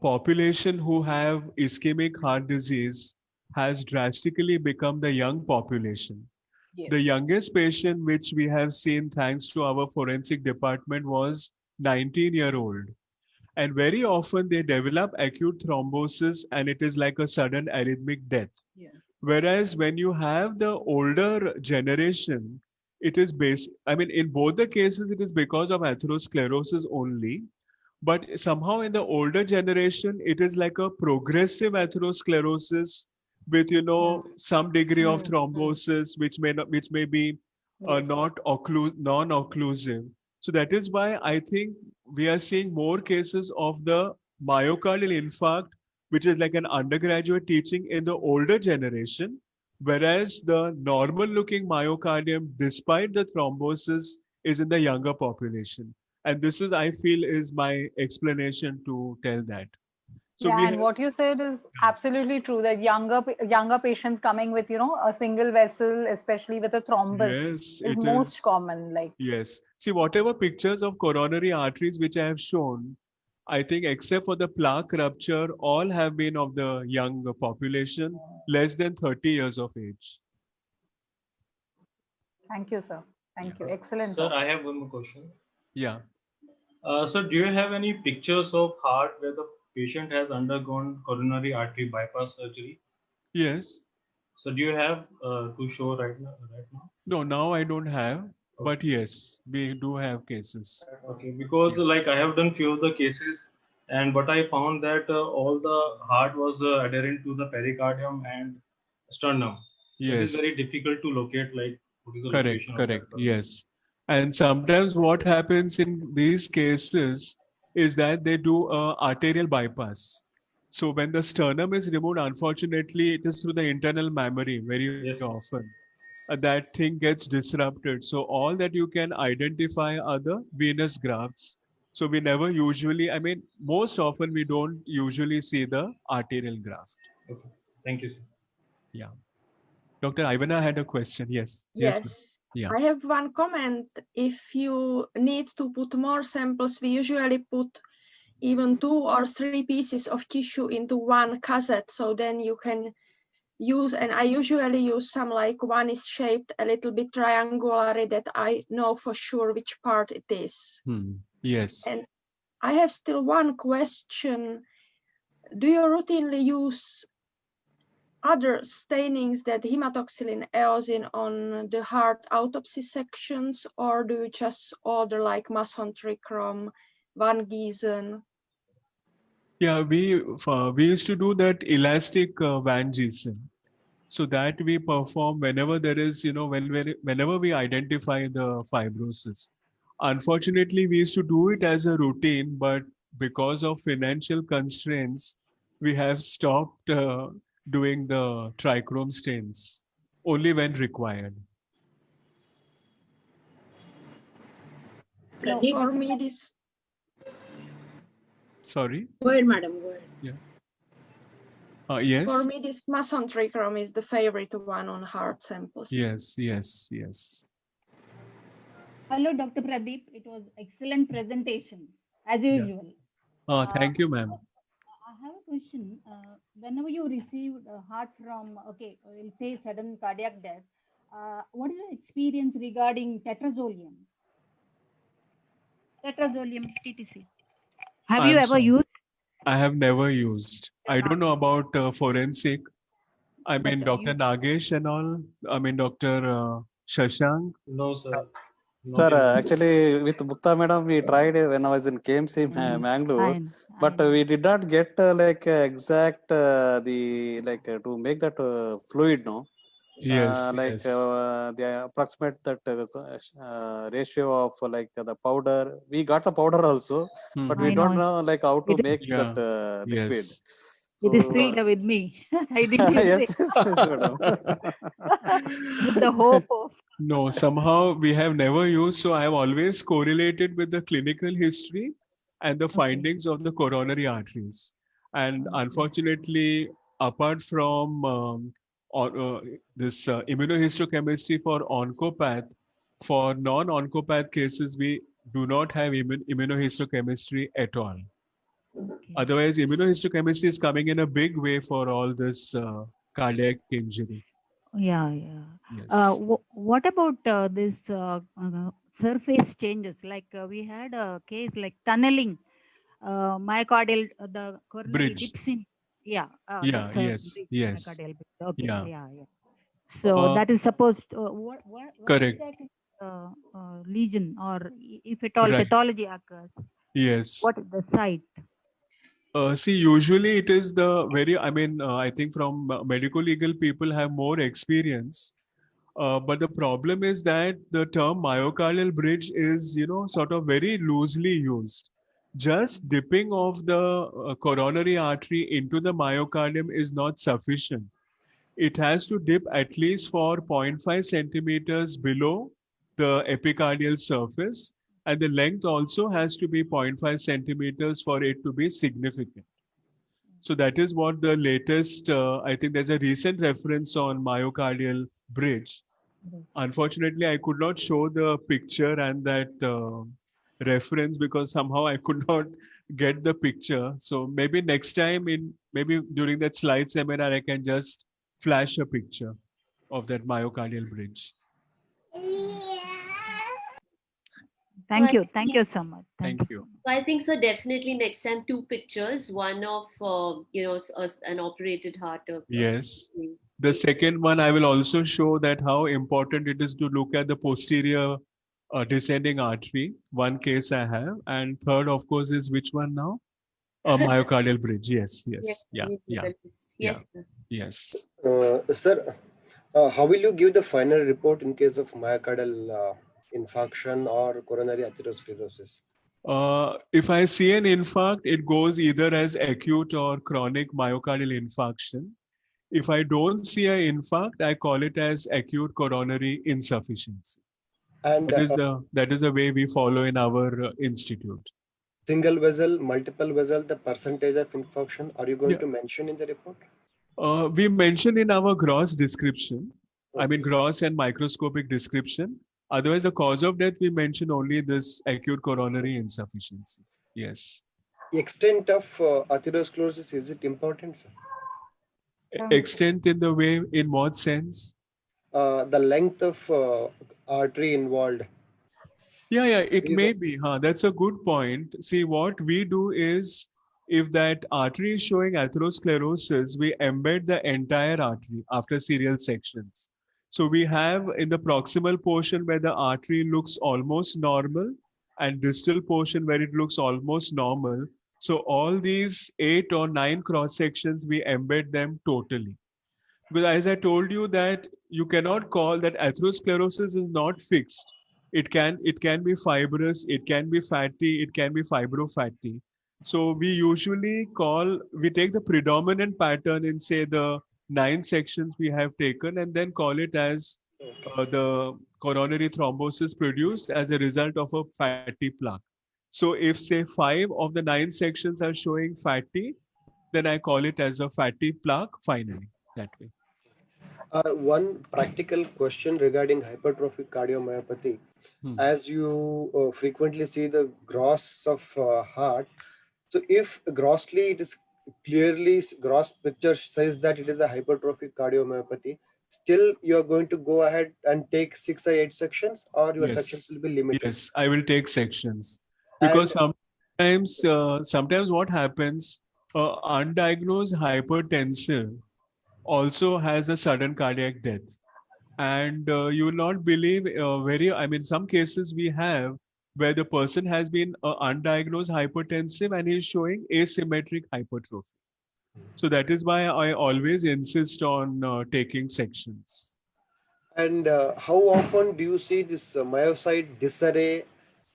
population who have ischemic heart disease has drastically become the young population. yes. The youngest patient which we have seen, thanks to our forensic department, was 19-year-old. And very often they develop acute thrombosis and it is like a sudden arrhythmic death. Yeah. Whereas when you have the older generation, it is in both the cases, it is because of atherosclerosis only. But somehow in the older generation, it is like a progressive atherosclerosis with, some degree of thrombosis, which may be not non-occlusive. So that is why I think we are seeing more cases of the myocardial infarct, which is like an undergraduate teaching in the older generation, whereas the normal looking myocardium, despite the thrombosis, is in the younger population. And this is, I feel, is my explanation to tell that. So yeah, we and what you said is absolutely true, that younger patients coming with a single vessel, especially with a thrombus, yes, is it most is. common. Like Yes. See, whatever pictures of coronary arteries which I have shown, I think except for the plaque rupture, all have been of the young population, less than 30 years of age. thank you, sir. Thank you. Yeah. Excellent. Sir, talk. I have one more question. Yeah. Sir, do you have any pictures of heart where the patient has undergone coronary artery bypass surgery? Yes. So do you have to show right now? No, now I don't have, but yes, we do have cases. Okay, because like I have done few of the cases, and but I found that all the heart was adherent to the pericardium and sternum. It is very Yes. difficult to locate, like what is the Correct, location of that correct. coronary. Yes. And sometimes what happens in these cases is that they do arterial bypass. So when the sternum is removed, unfortunately, it is through the internal mammary very Yes. often. that thing gets disrupted. So all that you can identify are the venous grafts. So we never usually, I mean, most often we don't usually see the arterial graft. Okay. Thank you, sir. Yeah. Dr. Ivana had a question. Yes. Yes. ma'am. Yes, Yeah. I have one comment. If you need to put more samples, we usually put even 2 or 3 pieces of tissue into one cassette. So then you can use, and I usually use some, like one is shaped a little bit triangularly that I know for sure which part it is. Yes. And I have still one question. Do you routinely use other stainings than hematoxylin eosin on the heart autopsy sections, or do you just order like Masson Trichrome, Van Giesen? Yeah, we used to do that elastic Van Giesen. So that we perform whenever there is, whenever we identify the fibrosis. Unfortunately, we used to do it as a routine, but because of financial constraints, we have stopped doing the trichrome stains only when required. Pradeep? For me, this. Sorry? Go ahead, madam. Go ahead. Yeah. Yes. For me, this Masson Trichrome is the favorite one on heart samples. Yes, yes, yes. Hello, Dr. Pradeep. It was excellent presentation, as usual. Thank you, ma'am. I have a question. Whenever you received a heart from, okay, we'll say sudden cardiac death, what is your experience regarding tetrazolium? Tetrazolium TTC. Have you ever used? I have never used. I don't know about forensic. I mean, Dr. Nagesh and all. I mean, Dr. Shashank. No, sir. Sir, actually, with Mukta madam, we tried when I was in KMC Mangalore, but we did not get exact to make that fluid, no. Yes, yes. The approximate that ratio of the powder. We got the powder also, but we don't know how to make that liquid. Yes. It is still there with me. I didn't use yes, it. yes, madam. With the hope of. No, somehow we have never used. So I have always correlated with the clinical history and the findings of the coronary arteries. And unfortunately, apart from this immunohistochemistry for oncopath, for non-oncopath cases, we do not have immunohistochemistry at all. Okay. Otherwise, immunohistochemistry is coming in a big way for all this cardiac injury. Yeah. Yes. What about this surface changes? Like we had a case like tunneling, myocardial, the coronary dips in. Yeah. Yes. Okay. Yeah. So that is supposed to, what correct. Exactly, lesion, or if at all pathology occurs. Yes. What is the site? See, usually it is the I think from medical legal people have more experience. But the problem is that the term myocardial bridge is, sort of very loosely used. Just dipping of the coronary artery into the myocardium is not sufficient. It has to dip at least for 0.5 centimeters below the epicardial surface. And the length also has to be 0.5 centimeters for it to be significant. So that is what the latest, I think there's a recent reference on myocardial bridge. Unfortunately, I could not show the picture and that reference because somehow I could not get the picture. So maybe next time, maybe during that slide seminar, I can just flash a picture of that myocardial bridge. Thank you so much. Thank you. So I think so. Definitely next time, 2 pictures. One of an operated heart. Yes. The second one, I will also show that how important it is to look at the posterior descending artery. One case I have, and third, of course, is which one now? A myocardial bridge. Yes. Sir, how will you give the final report in case of myocardial infarction or coronary atherosclerosis? If I see an infarct, it goes either as acute or chronic myocardial infarction. If I don't see an infarct, I call it as acute coronary insufficiency. And That is the way we follow in our institute. Single vessel, multiple vessel, the percentage of infarction, are you going to mention in the report? We mention in our gross description, I mean gross and microscopic description. Otherwise, the cause of death, we mention only this acute coronary insufficiency. Yes. Extent of atherosclerosis, is it important, sir? Extent in the way, in what sense? The length of artery involved. Yeah, it may be. That's a good point. See, what we do is, if that artery is showing atherosclerosis, we embed the entire artery after serial sections. So we have in the proximal portion where the artery looks almost normal and distal portion where it looks almost normal. So all these 8 or 9 cross sections, we embed them totally. Because as I told you that you cannot call that atherosclerosis is not fixed. It can be fibrous, it can be fatty, it can be fibrofatty. So we usually take the predominant pattern in say the 9 sections we have taken and then call it as the coronary thrombosis produced as a result of a fatty plaque. So if say 5 of the 9 sections are showing fatty, then I call it as a fatty plaque finally, that way. One practical question regarding hypertrophic cardiomyopathy. As you frequently see the gross of heart, so if grossly it is clearly, gross picture says that it is a hypertrophic cardiomyopathy, still you are going to go ahead and take 6 or 8 sections, or your sections will be limited? Yes, I will take sections. Because sometimes what happens, undiagnosed hypertensive also has a sudden cardiac death. And you will not believe some cases we have where the person has been undiagnosed hypertensive and is showing asymmetric hypertrophy. So that is why I always insist on taking sections. And how often do you see this myocyte disarray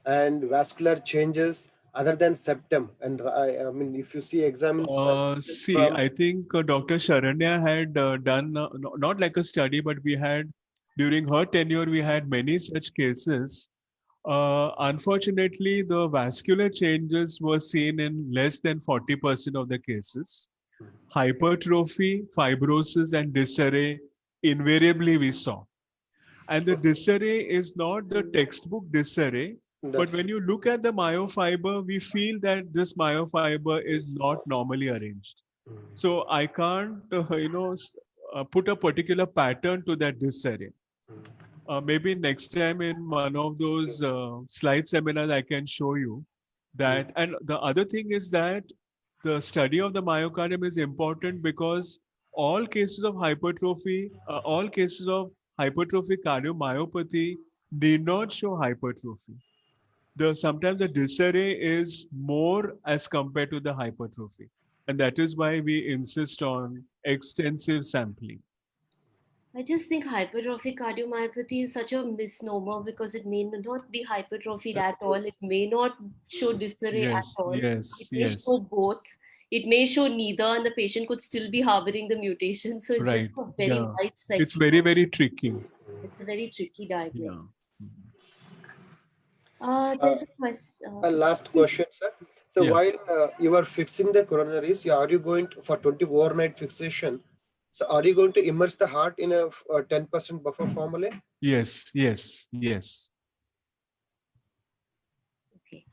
and vascular changes other than septum? And I mean, if you see examines. I think Dr. Sharanya had done, not like a study, but we had, during her tenure, we had many such cases. Unfortunately, the vascular changes were seen in less than 40% of the cases. Hypertrophy, fibrosis, and disarray, invariably we saw. And the disarray is not the textbook disarray, but when you look at the myofiber, we feel that this myofiber is not normally arranged. So I can't, put a particular pattern to that disarray. Maybe next time in one of those slide seminars, I can show you that. And the other thing is that the study of the myocardium is important because all cases of hypertrophy, all cases of hypertrophic cardiomyopathy need not show hypertrophy. Sometimes the disarray is more as compared to the hypertrophy. And that is why we insist on extensive sampling. I just think hypertrophic cardiomyopathy is such a misnomer because it may not be hypertrophied at all. It may not show disarray at all. It may show both. It may show neither, and the patient could still be harboring the mutation. So it's just a very wide spectrum. It's very, very tricky. It's a very tricky diagnosis. There's a question. Last question, sir. So while you are fixing the coronaries, are you going to, for 20 overnight fixation, so are you going to immerse the heart in a 10% buffer formalin? Yes. Okay.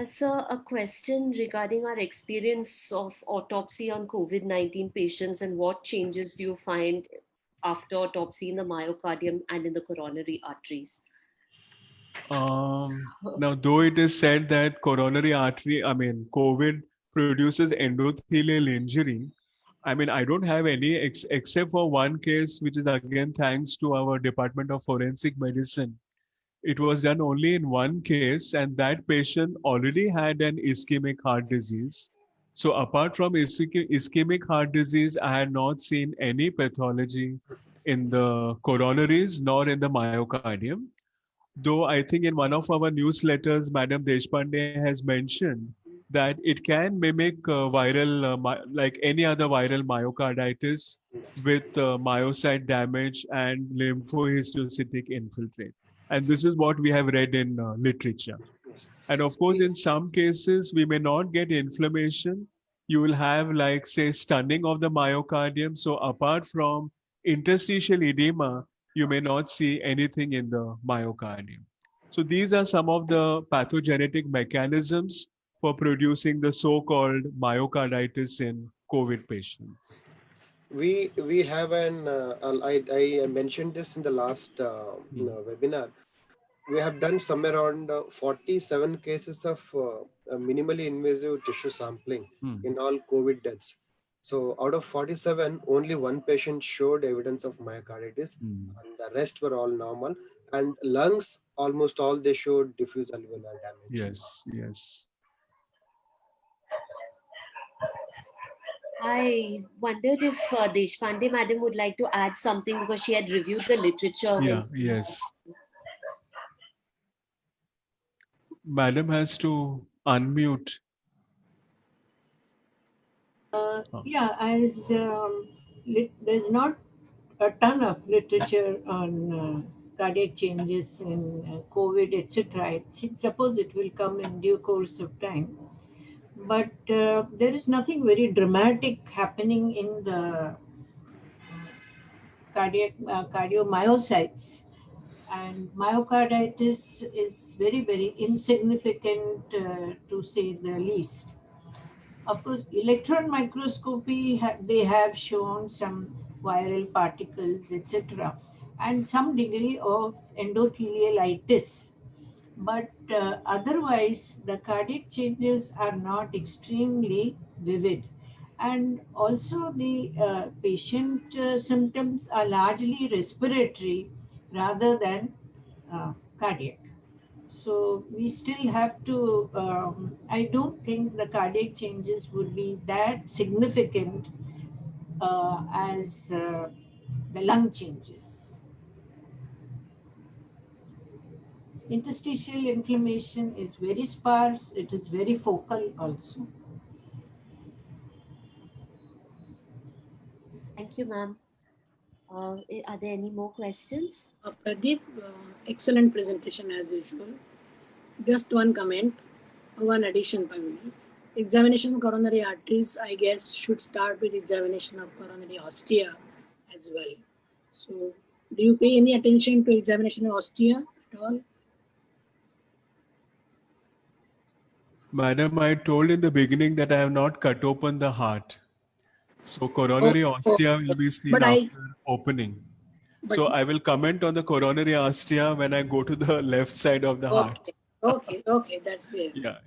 So a question regarding our experience of autopsy on COVID-19 patients and what changes do you find after autopsy in the myocardium and in the coronary arteries? Now, though it is said that COVID produces endothelial injury, I don't have any except for one case, which is again thanks to our Department of Forensic Medicine. It was done only in one case, and that patient already had an ischemic heart disease. So apart from ischemic heart disease, I had not seen any pathology in the coronaries nor in the myocardium. Though I think in one of our newsletters, Madam Deshpande has mentioned that it can mimic like any other viral myocarditis with myocyte damage and lymphohistiocytic infiltrate. And this is what we have read in literature. And of course, in some cases, we may not get inflammation. You will have, like, say, stunning of the myocardium. So apart from interstitial edema, you may not see anything in the myocardium. So these are some of the pathogenetic mechanisms for producing the so-called myocarditis in COVID patients. We have I mentioned this in the last webinar. We have done somewhere around 47 cases of minimally invasive tissue sampling in all COVID deaths. So out of 47, only one patient showed evidence of myocarditis, and the rest were all normal. And lungs, almost all they showed diffuse alveolar damage. Yes, yes. I wondered if Deshpande madam would like to add something because she had reviewed the literature. Yeah, yes. Madam has to unmute. Yeah, as there's not a ton of literature on cardiac changes in COVID, etc. Suppose it will come in due course of time. But there is nothing very dramatic happening in the cardiomyocytes. And myocarditis is very, very insignificant to say the least. Of course, electron microscopy, they have shown some viral particles, etc., and some degree of endothelialitis. But otherwise, the cardiac changes are not extremely vivid. And also, the patient symptoms are largely respiratory rather than cardiac. So we still have to, I don't think the cardiac changes would be that significant as the lung changes. Interstitial inflammation is very sparse, it is very focal also. Thank you, ma'am. Are there any more questions? Pradeep, excellent presentation as usual. Just one comment, one addition by me. Examination of coronary arteries, I guess, should start with examination of coronary ostia as well. So, do you pay any attention to examination of ostia at all? Madam, I told in the beginning that I have not cut open the heart. So coronary ostia will be seen after opening. So I will comment on the coronary ostia when I go to the left side of the heart. Okay, that's fair. Yeah.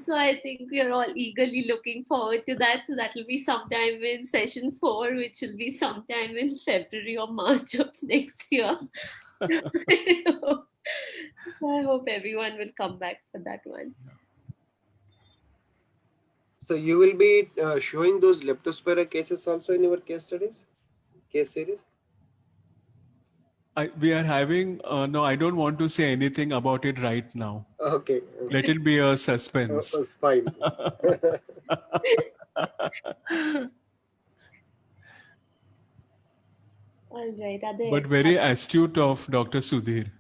So I think we are all eagerly looking forward to that. So that will be sometime in session 4, which will be sometime in February or March of next year. So I hope everyone will come back for that one. So you will be showing those leptospira cases also in your case series? We are having, no, I don't want to say anything about it right now. Okay. Let it be a suspense. That's fine. All right. But very astute of Dr. Sudhir.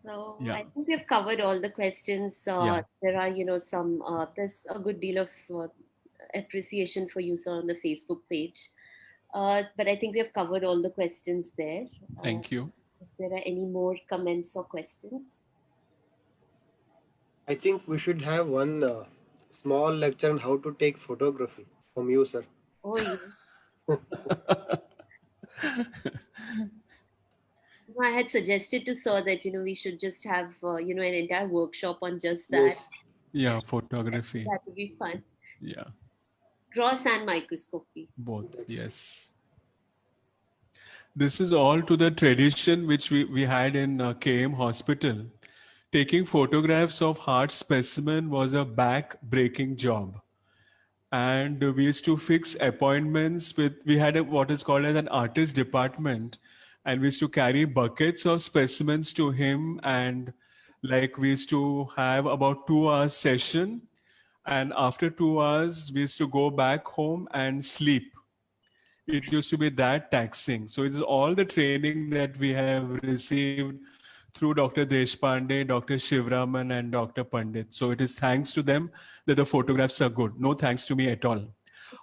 So I think we have covered all the questions. There are, some, there's a good deal of appreciation for you, sir, on the Facebook page. But I think we have covered all the questions there. Thank you. If there are any more comments or questions? I think we should have one small lecture on how to take photography from you, sir. Oh, yes. I had suggested to sir that, we should just have, an entire workshop on just that. Yes. Yeah, photography. That would be fun. Yeah. Gross and microscopy. Both, yes. This is all to the tradition which we had in KM Hospital. Taking photographs of heart specimen was a back-breaking job. And we used to fix appointments with, we had what is called as an artist department, and we used to carry buckets of specimens to him, and like we used to have about 2 hours session, and after 2 hours we used to go back home and sleep. It used to be that taxing. So it is all the training that we have received through Dr. Deshpande, Dr. Shivraman, and Dr. Pandit. So it is thanks to them that the photographs are good. No thanks to me at all.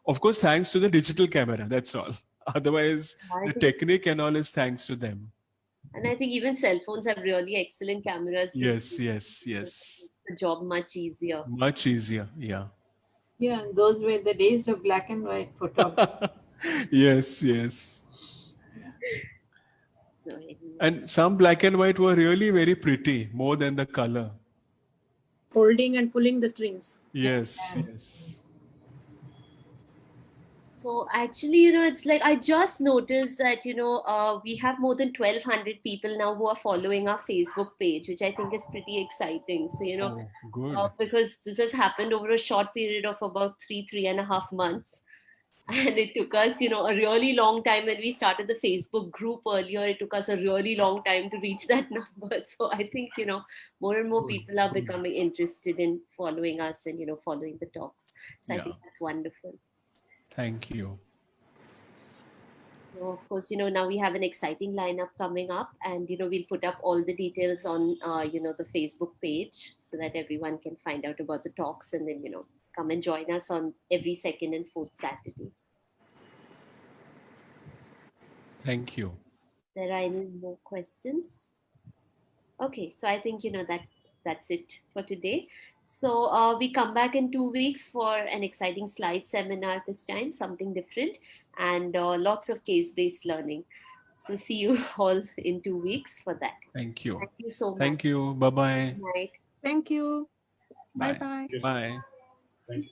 Of course, thanks to the digital camera, that's all. Otherwise, the technique and all is thanks to them. And I think even cell phones have really excellent cameras. Yes, yes, yes. The job much easier. Much easier, yeah. Yeah, and those were the days of black and white photography. Yes, yes. So, And some black and white were really very pretty, more than the color. Holding and pulling the strings. Yes, yes. So actually, it's like I just noticed that, we have more than 1,200 people now who are following our Facebook page, which I think is pretty exciting. So, good. Because this has happened over a short period of about 3.5 months. And it took us, a really long time. When we started the Facebook group earlier, it took us a really long time to reach that number. So I think, more and more people are becoming interested in following us and, following the talks. So I think that's wonderful. Thank you. So of course, now we have an exciting lineup coming up, and, we'll put up all the details on, the Facebook page so that everyone can find out about the talks and then, come and join us on every second and fourth Saturday. Thank you. There are any more questions? Okay, so I think, that's it for today. So we come back in 2 weeks for an exciting slide seminar this time, something different, and lots of case-based learning. So see you all in 2 weeks for that. Thank you. Thank you so much. Thank you. Bye-bye. Good night. Thank you. Bye. Bye-bye. Bye. Thank you.